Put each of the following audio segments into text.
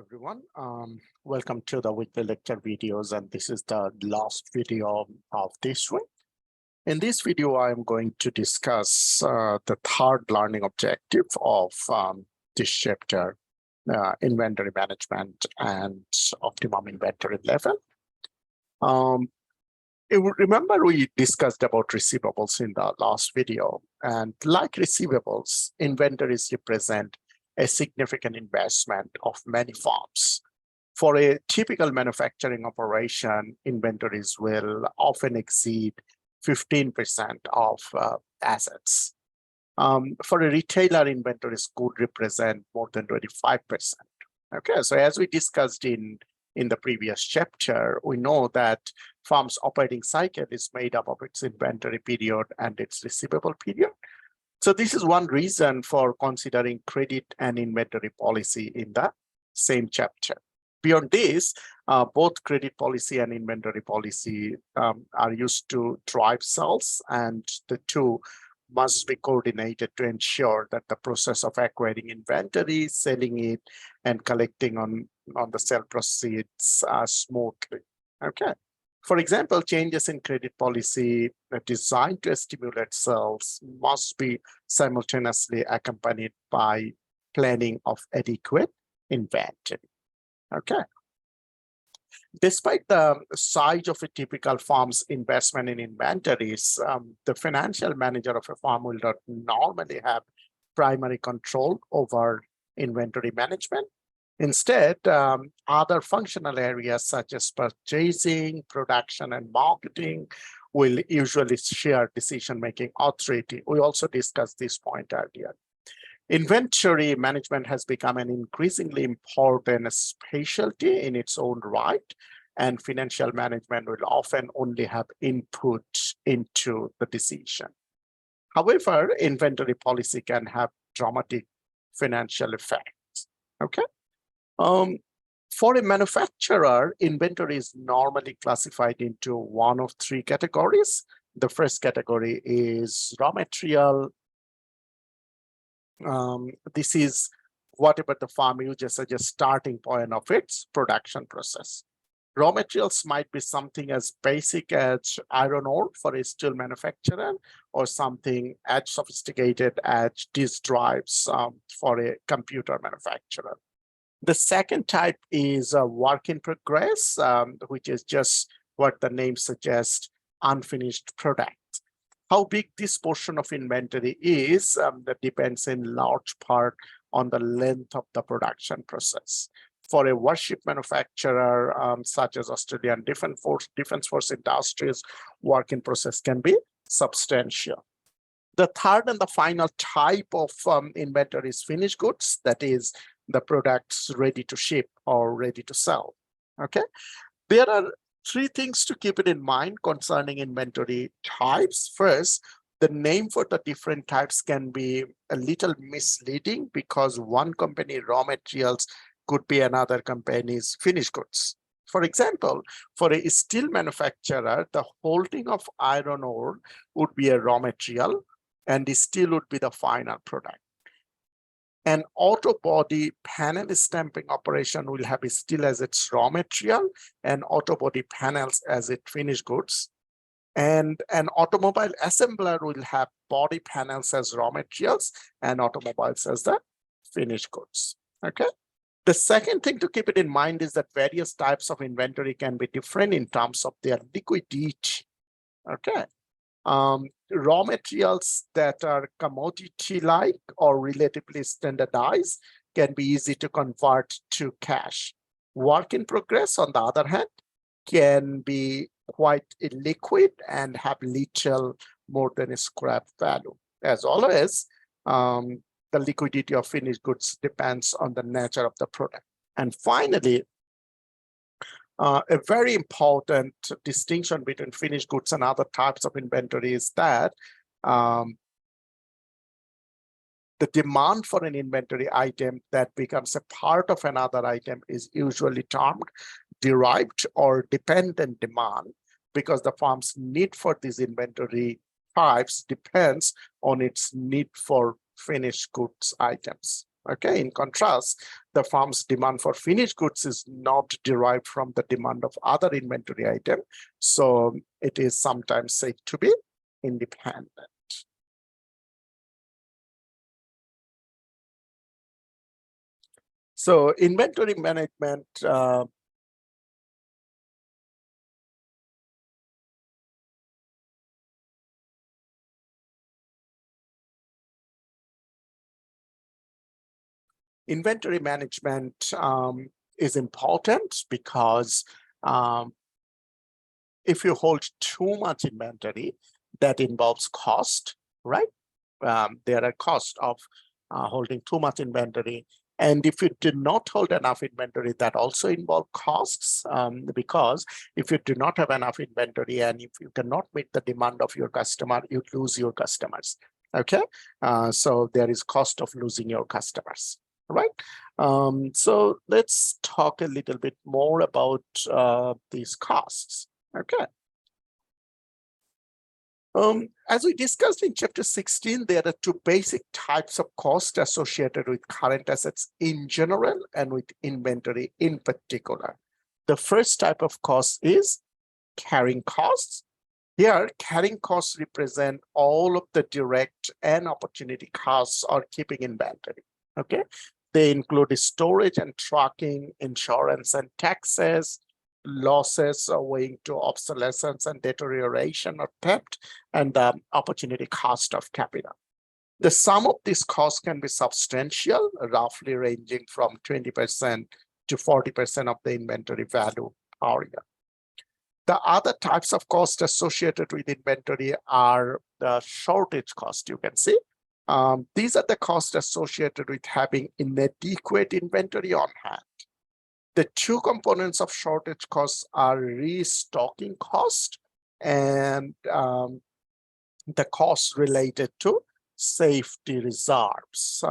everyone. Welcome to the weekly lecture videos, and this is the last video of this week. In this video, I am going to discuss the third learning objective of this chapter, inventory management and optimum inventory level. Remember we discussed about receivables in the last video, and like receivables, inventories represent a significant investment of many firms. For a typical manufacturing operation, inventories will often exceed 15% of assets. For a retailer, inventories could represent more than 25%. Okay, so as we discussed in the previous chapter, we know that firm's operating cycle is made up of its inventory period and its receivable period. So this is one reason for considering credit and inventory policy in the same chapter. Beyond this, both credit policy and inventory policy are used to drive sales, and the two must be coordinated to ensure that the process of acquiring inventory, selling it, and collecting on the sale proceeds smoothly. Okay. For example, changes in credit policy designed to stimulate sales must be simultaneously accompanied by planning of adequate inventory. Okay. Despite the size of a typical firm's investment in inventories, the financial manager of a firm will not normally have primary control over inventory management. Instead, other functional areas such as purchasing, production, and marketing will usually share decision-making authority. We also discussed this point earlier. Inventory management has become an increasingly important specialty in its own right, and financial management will often only have input into the decision. However, inventory policy can have dramatic financial effects. Okay. For a manufacturer, inventory is normally classified into one of three categories. The first category is raw material. This is whatever the firm uses as a starting point of its production process. Raw materials might be something as basic as iron ore for a steel manufacturer, or something as sophisticated as disk drives for a computer manufacturer. The second type is a work in progress, which is just what the name suggests, unfinished product. How big this portion of inventory is that depends in large part on the length of the production process. For a warship manufacturer, such as Australian Defence Force Industries, work in process can be substantial. The third and the final type of inventory is finished goods, that is, the products ready to ship or ready to sell. Okay, there are three things to keep it in mind concerning inventory types. First, the name for the different types can be a little misleading because one company raw materials could be another company's finished goods. For example, for a steel manufacturer, the holding of iron ore would be a raw material and the steel would be the final product. An auto body panel stamping operation will have steel as its raw material and auto body panels as its finished goods. And an automobile assembler will have body panels as raw materials and automobiles as the finished goods. Okay. The second thing to keep it in mind is that various types of inventory can be different in terms of their liquidity. Okay. Raw materials that are commodity-like or relatively standardized can be easy to convert to cash. Work in progress, on the other hand, can be quite illiquid and have little more than a scrap value. As always, the liquidity of finished goods depends on the nature of the product. And finally, a very important distinction between finished goods and other types of inventory is that the demand for an inventory item that becomes a part of another item is usually termed derived or dependent demand, because the firm's need for these inventory types depends on its need for finished goods items. Okay, in contrast, the firm's demand for finished goods is not derived from the demand of other inventory items, so it is sometimes said to be independent. So inventory management inventory management is important because if you hold too much inventory, that involves cost, right? There are costs of holding too much inventory. And if you do not hold enough inventory, that also involves costs because if you do not have enough inventory and if you cannot meet the demand of your customer, you lose your customers. Okay, so there is cost of losing your customers, right? So let's talk a little bit more about these costs. Okay. As we discussed in chapter 16, there are two basic types of cost associated with current assets in general and with inventory in particular. The first type of cost is carrying costs. Here, carrying costs represent all of the direct and opportunity costs of keeping inventory. Okay, they include storage and tracking, insurance and taxes, losses owing to obsolescence and deterioration or theft, and the opportunity cost of capital. The sum of these costs can be substantial, roughly ranging from 20% to 40% of the inventory value per year. The other types of costs associated with inventory are the shortage cost, you can see. These are the costs associated with having inadequate inventory on hand. The two components of shortage costs are restocking cost and the costs related to safety reserves.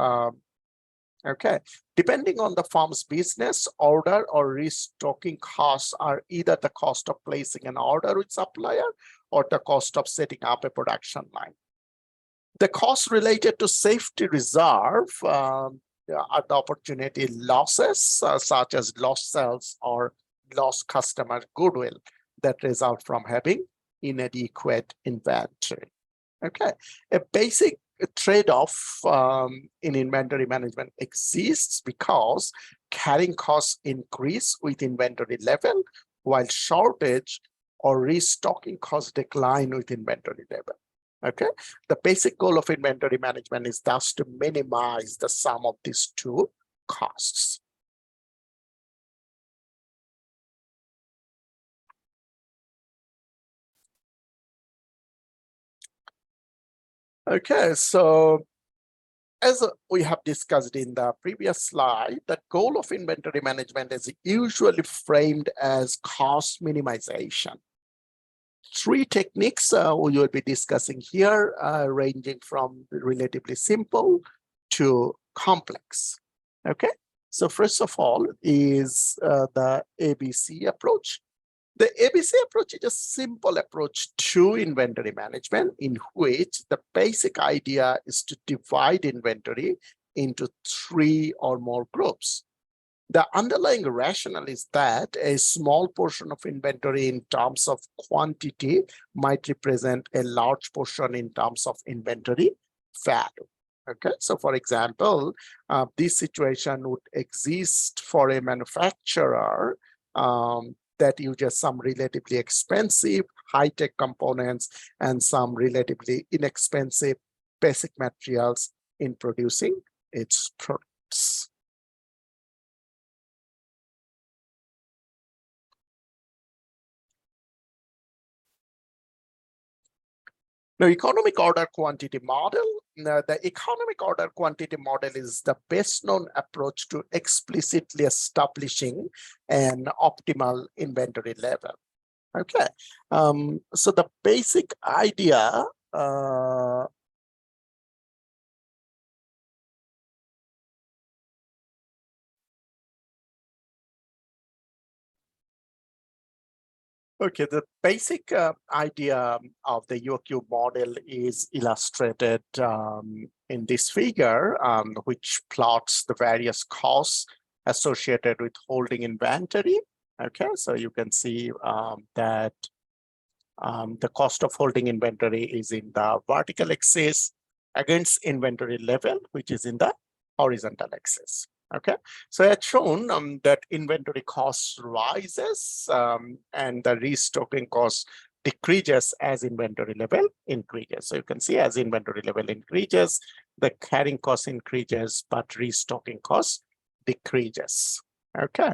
Okay, depending on the firm's business, order or restocking costs are either the cost of placing an order with supplier or the cost of setting up a production line. The costs related to safety reserve are the opportunity losses, such as lost sales or lost customer goodwill that result from having inadequate inventory. Okay, a basic trade-off in inventory management exists because carrying costs increase with inventory level, while shortage or restocking costs decline with inventory level. Okay, the basic goal of inventory management is thus to minimize the sum of these two costs. Okay, so as we have discussed in the previous slide, the goal of inventory management is usually framed as cost minimization. Three techniques we will be discussing here, ranging from relatively simple to complex. Okay, so first of all is the ABC approach. The ABC approach is a simple approach to inventory management in which the basic idea is to divide inventory into three or more groups. The underlying rationale is that a small portion of inventory in terms of quantity might represent a large portion in terms of inventory value. Okay, so for example, this situation would exist for a manufacturer that uses some relatively expensive high-tech components and some relatively inexpensive basic materials in producing its products. Now, economic order quantity model. Now, the economic order quantity model is the best known approach to explicitly establishing an optimal inventory level. Okay, so the basic idea Okay, the basic idea of the UOQ model is illustrated in this figure, which plots the various costs associated with holding inventory. Okay, so you can see that the cost of holding inventory is in the vertical axis against inventory level, which is in the horizontal axis. Okay, so it's shown that inventory cost rises and the restocking cost decreases as inventory level increases. So you can see as inventory level increases, the carrying cost increases, but restocking cost decreases. Okay,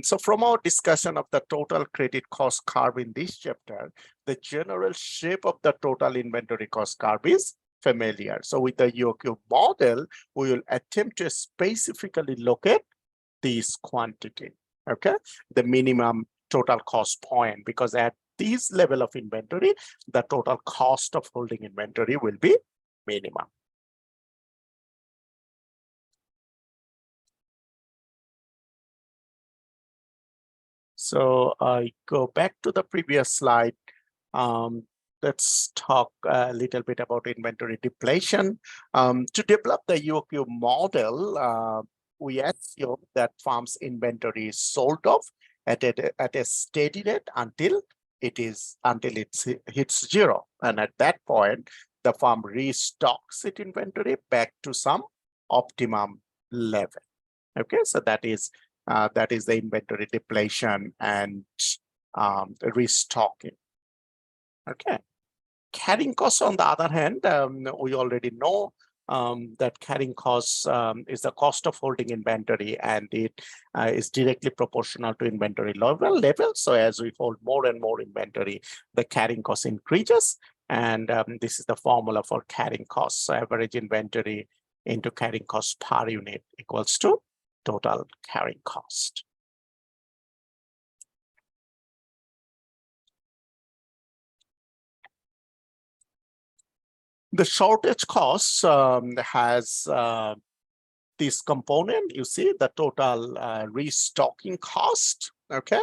so from our discussion of the total credit cost curve in this chapter, the general shape of the total inventory cost curve is familiar. So with the UOQ model, we will attempt to specifically locate this quantity, okay? The minimum total cost point, because at this level of inventory, the total cost of holding inventory will be minimum. So I go back to the previous slide. Let's talk a little bit about inventory depletion. To develop the UOQ model, we assume that farm's inventory is sold off at a steady rate until it hits zero. And at that point, the farm restocks its inventory back to some optimum level. Okay, so that is the inventory depletion and restocking. Okay. Carrying costs, on the other hand, we already know that carrying costs is the cost of holding inventory, and it is directly proportional to inventory level. So as we hold more and more inventory, the carrying cost increases, and this is the formula for carrying costs. So average inventory into carrying cost per unit equals to total carrying cost. The shortage cost has this component. You see the total restocking cost. Okay,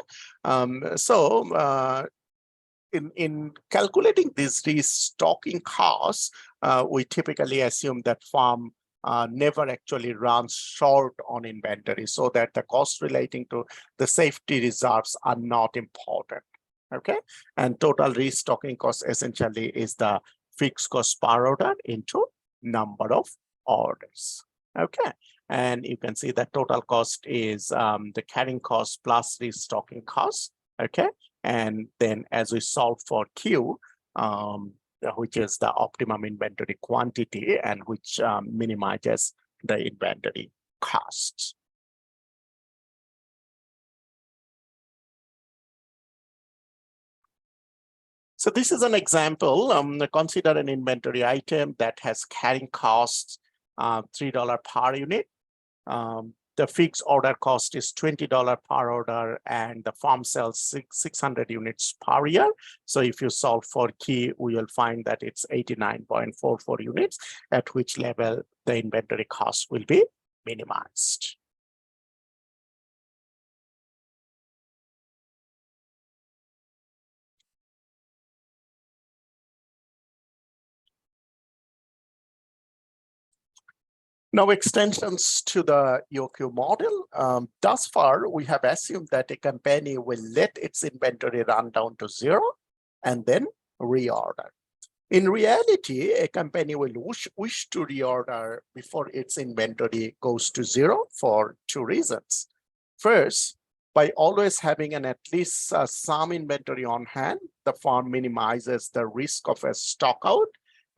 in calculating this restocking cost, we typically assume that farm never actually runs short on inventory, so that the costs relating to the safety reserves are not important. Okay, and total restocking cost essentially is the fixed cost per order into number of orders. Okay, and you can see that total cost is the carrying cost plus restocking cost. Okay, and then as we solve for Q, which is the optimum inventory quantity and which minimizes the inventory costs. So this is an example. Consider an inventory item that has carrying costs $3 per unit. The fixed order cost is $20 per order, and the farm sells 600 units per year. So if you solve for Q, we will find that it's 89.44 units, at which level the inventory cost will be minimized. Now, extensions to the UOQ model. Thus far, we have assumed that a company will let its inventory run down to zero and then reorder. In reality, a company will wish to reorder before its inventory goes to zero for two reasons. First, by always having at least some inventory on hand, the farm minimizes the risk of a stock out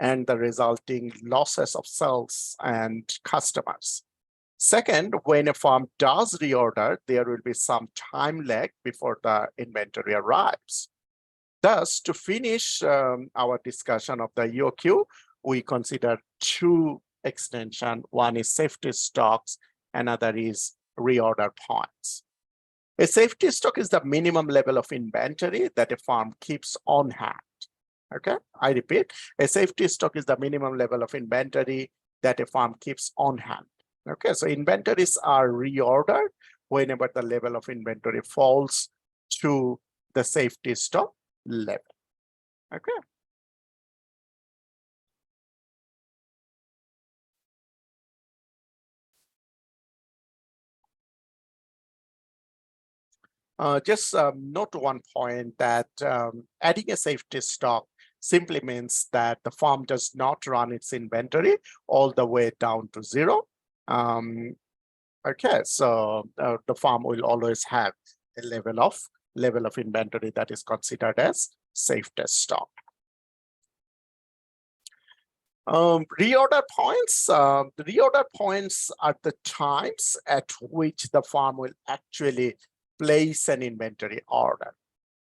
and the resulting losses of sales and customers. Second, when a farm does reorder, there will be some time lag before the inventory arrives. Thus, to finish our discussion of the UOQ, we consider two extensions. One is safety stocks, another is reorder points. A safety stock is the minimum level of inventory that a farm keeps on hand. Okay, I repeat, a safety stock is the minimum level of inventory that a farm keeps on hand. Okay, so inventories are reordered whenever the level of inventory falls to the safety stock level. Okay. Just note one point that adding a safety stock simply means that the farm does not run its inventory all the way down to zero. Okay, so the farm will always have a level of inventory that is considered as safety stock. Reorder points. The reorder points are the times at which the farm will actually place an inventory order.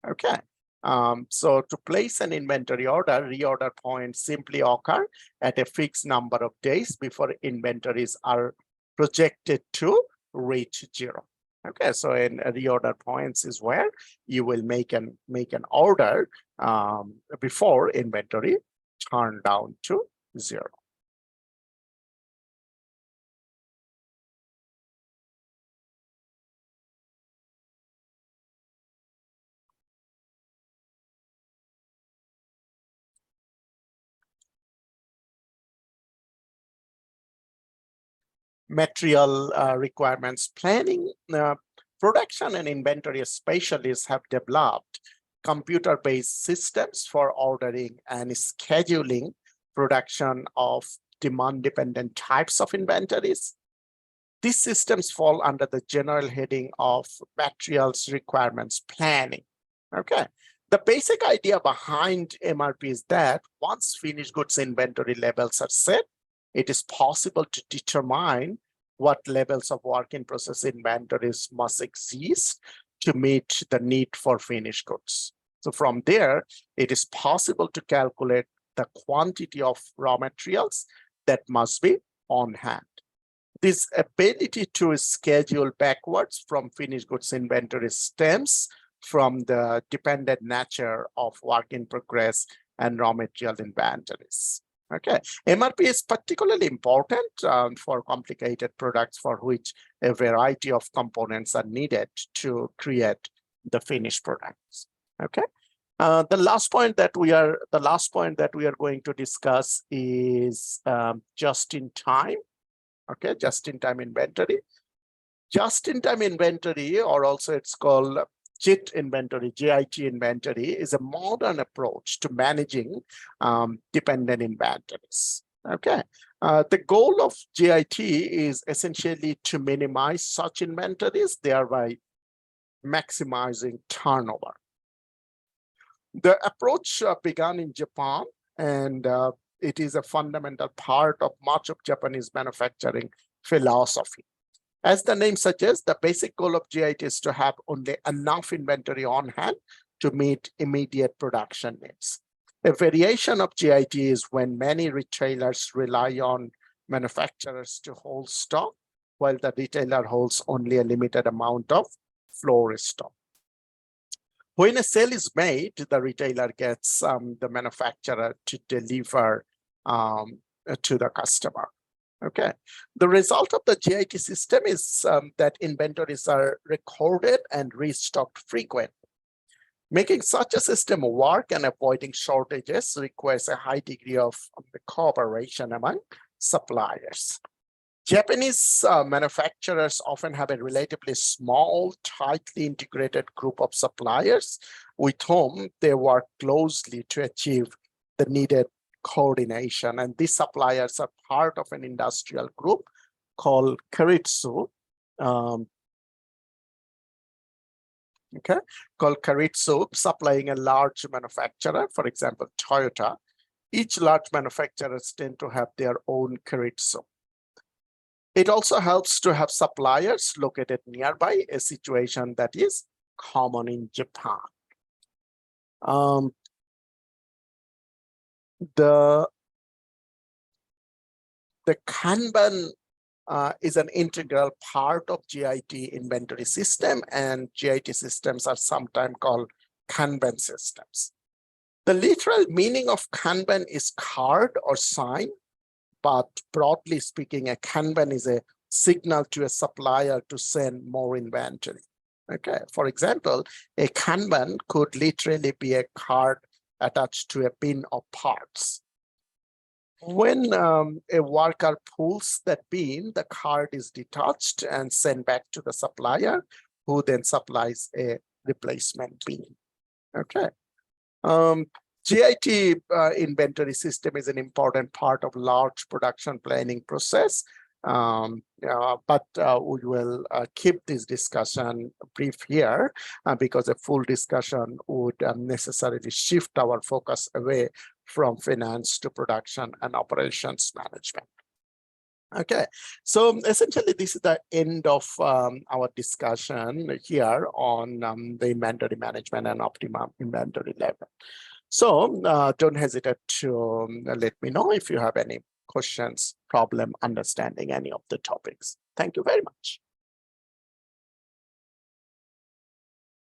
Okay. So to place an inventory order, reorder points simply occur at a fixed number of days before inventories are projected to reach zero. Okay, so in reorder points is where you will make an order before inventory turn down to zero. Material requirements planning. Production and inventory specialists have developed computer-based systems for ordering and scheduling production of demand-dependent types of inventories. These systems fall under the general heading of materials requirements planning. Okay. The basic idea behind MRP is that once finished goods inventory levels are set, it is possible to determine what levels of work in process inventories must exist to meet the need for finished goods. So from there, it is possible to calculate the quantity of raw materials that must be on hand. This ability to schedule backwards from finished goods inventory stems from the dependent nature of work in progress and raw material inventories. Okay, MRP is particularly important for complicated products for which a variety of components are needed to create the finished products. Okay, the last point that we are going to discuss is just in time. Okay, just in time inventory. Just in time inventory, or also it's called JIT inventory, JIT inventory, is a modern approach to managing dependent inventories. Okay. The goal of JIT is essentially to minimize such inventories, thereby maximizing turnover. The approach began in Japan, and it is a fundamental part of much of Japanese manufacturing philosophy. As the name suggests, the basic goal of JIT is to have only enough inventory on hand to meet immediate production needs. A variation of JIT is when many retailers rely on manufacturers to hold stock, while the retailer holds only a limited amount of floor stock. When a sale is made, the retailer gets the manufacturer to deliver to the customer. Okay, the result of the JIT system is that inventories are recorded and restocked frequently. Making such a system work and avoiding shortages requires a high degree of cooperation among suppliers. Japanese manufacturers often have a relatively small, tightly integrated group of suppliers with whom they work closely to achieve the needed coordination. And these suppliers are part of an industrial group called Keiretsu, called Keiretsu, supplying a large manufacturer, for example, Toyota. Each large manufacturers tend to have their own Keiretsu. It also helps to have suppliers located nearby, a situation that is common in Japan. The Kanban is an integral part of JIT inventory system, and JIT systems are sometimes called Kanban systems. The literal meaning of Kanban is card or sign, but broadly speaking, a Kanban is a signal to a supplier to send more inventory. Okay, for example, a Kanban could literally be a card attached to a bin of parts. When a worker pulls that bin, the card is detached and sent back to the supplier, who then supplies a replacement bin. Okay. GIT inventory system is an important part of large production planning process. But we will keep this discussion brief here because a full discussion would necessarily shift our focus away from finance to production and operations management. Okay, so essentially this is the end of our discussion here on the inventory management and optimum inventory level. So don't hesitate to let me know if you have any questions, problem understanding any of the topics. Thank you very much.